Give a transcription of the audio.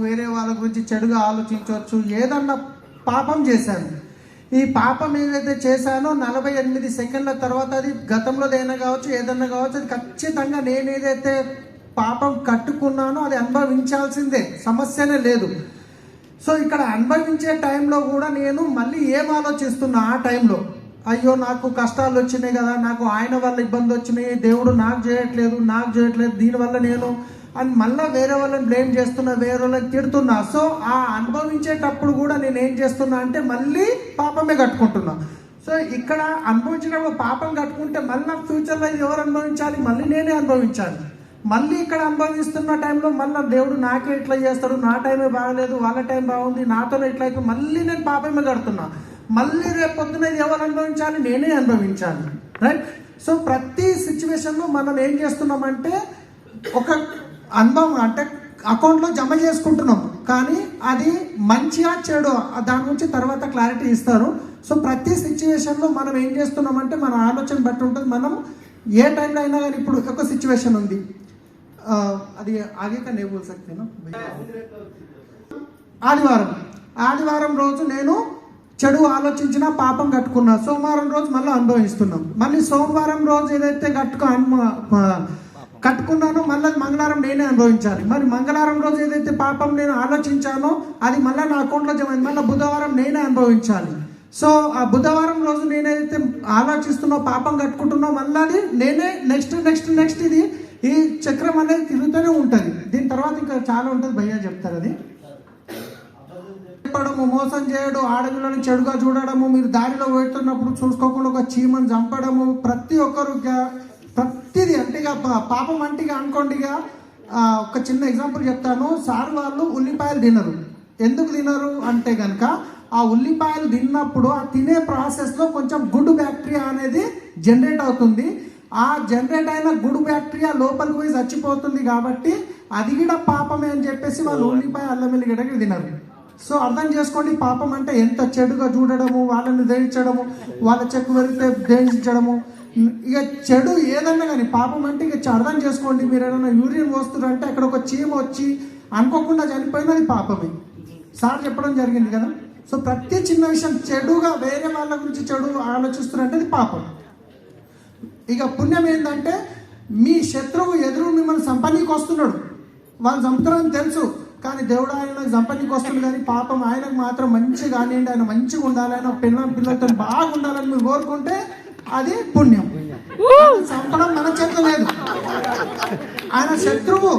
వేరే వాళ్ళ గురించి చెడుగా ఆలోచించవచ్చు, ఏదన్నా పాపం చేశాను. ఈ పాపం ఏదైతే చేశానో 48 సెకండ్ల తర్వాత అది గతంలో ఏదైనా కావచ్చు, ఏదన్నా కావచ్చు, అది ఖచ్చితంగా నేను ఏదైతే పాపం కట్టుకున్నానో అది అనుభవించాల్సిందే, సమస్యనే లేదు. సో ఇక్కడ అనుభవించే టైంలో కూడా నేను మళ్ళీ ఏం ఆలోచిస్తున్నా ఆ టైంలో, అయ్యో నాకు కష్టాలు వచ్చినాయి కదా, నాకు ఆయన వల్ల ఇబ్బంది వచ్చినాయి, దేవుడు నాకు చేయట్లేదు దీనివల్ల నేను అని మళ్ళీ వేరే వాళ్ళని బ్లేమ్ చేస్తున్నా, వేరే వాళ్ళని తిడుతున్నా. సో ఆ అనుభవించేటప్పుడు కూడా నేను ఏం చేస్తున్నా అంటే మళ్ళీ పాపమే కట్టుకుంటున్నా. సో ఇక్కడ అనుభవించినప్పుడు పాపం కట్టుకుంటే మళ్ళీ ఫ్యూచర్లో ఎవరు అనుభవించాలి? మళ్ళీ నేనే అనుభవించాలి. మళ్ళీ ఇక్కడ అనుభవిస్తున్న టైంలో మళ్ళీ దేవుడు నాకే ఇట్లా చేస్తాడు, నా టైమే బాగలేదు, వాళ్ళ టైం బాగుంది, నాతోనే ఇట్లా అయితే మళ్ళీ నేను పాపమే కడుతున్నా. మళ్ళీ రేపు పొద్దున ఎవరు అనుభవించాలి? నేనే అనుభవించాలి. రైట్? సో ప్రతి సిచ్యువేషన్లో మనం ఏం చేస్తున్నామంటే ఒక అనుభవం అంటే అకౌంట్లో జమ చేసుకుంటున్నాం, కానీ అది మంచిగా చెడు దాని గురించి తర్వాత క్లారిటీ ఇస్తారు. సో ప్రతి సిచ్యువేషన్లో మనం ఏం చేస్తున్నామంటే మన ఆలోచన బట్టి ఉంటుంది. మనం ఏ టైంలో అయినా కానీ ఇప్పుడు ఒక సిచ్యువేషన్ ఉంది, అది ఆగే కానీ ఏ బోల్ సక్తేనా, ఆదివారం రోజు నేను చెడు ఆలోచించిన పాపం కట్టుకున్నా, సోమవారం రోజు మళ్ళీ అనుభవిస్తున్నాం. మళ్ళీ సోమవారం రోజు ఏదైతే కట్టుకున్నానో మళ్ళీ మంగళవారం నేనే అనుభవించాలి. మరి మంగళవారం రోజు ఏదైతే పాపం నేను ఆలోచించానో అది మళ్ళీ నా అకౌంట్లో జమ అయింది, మళ్ళీ బుధవారం నేనే అనుభవించాలి. సో ఆ బుధవారం రోజు నేనైతే ఆలోచిస్తున్నా పాపం కట్టుకుంటున్నా, మళ్ళీ అది నేనే నెక్స్ట్ ఇది ఈ చక్రం అనేది తిరుగుతూనే ఉంటుంది. దీని తర్వాత ఇంకా చాలా ఉంటుంది, భయ్యా చెప్తారు. అది చెప్పడము, మోసం చేయడం, ఆడపిల్లని చెడుగా చూడడము, మీరు దారిలో పెడుతున్నప్పుడు చూసుకోకుండా ఒక చీమని చంపడము, ప్రతి ఒక్కరు ప్రతిదీ అంటే పాపం అంటే అనుకోండి. ఒక చిన్న ఎగ్జాంపుల్ చెప్తాను. సార్ వాళ్ళు ఉల్లిపాయలు తినరు. ఎందుకు తినరు అంటే కనుక ఆ ఉల్లిపాయలు తిన్నప్పుడు ఆ తినే ప్రాసెస్లో కొంచెం గుడ్ బ్యాక్టీరియా అనేది జనరేట్ అవుతుంది. ఆ జనరేట్ అయిన గుడ్ బ్యాక్టీరియా లోపలికి పోయి చచ్చిపోతుంది, కాబట్టి అది కూడా పాపమే అని చెప్పేసి వాళ్ళు ఉల్లిపాయ అల్లం వెల్లిగడ్డ తినరు. సో అర్థం చేసుకోండి, పాపం అంటే ఎంత చెడుగా చూడడము, వాళ్ళని దయించడము, వాళ్ళ చెక్కు వెళ్తే దయించడము, ఇక చెడు ఏదన్నా కానీ పాపం అంటే ఇక అర్థం చేసుకోండి. మీరు ఏదైనా యూరిన్ పోస్తున్నారు అంటే అక్కడ ఒక చీమ వచ్చి అనుకోకుండా చనిపోయినది పాపమే. సార్ చెప్పడం జరిగింది కదా. సో ప్రతి చిన్న విషయం చెడుగా వేరే వాళ్ళ గురించి చెడు ఆలోచిస్తున్నారంటే అది పాపం. ఇక పుణ్యం ఏంటంటే మీ శత్రువు ఎదురు మిమ్మల్ని సంపన్నీకి వస్తున్నాడు, వాళ్ళు చంపుతారని తెలుసు, కానీ దేవుడు ఆయన సంపన్నీకి వస్తుంది, కానీ పాపం ఆయనకు మాత్రం మంచిగా కానివ్వండి, ఆయన మంచిగా ఉండాలి, ఆయన పిల్లలతో బాగా ఉండాలని మీరు కోరుకుంటే అది పుణ్యం. చంపడం మన చేతిలో లేదు, ఆయన శత్రువు.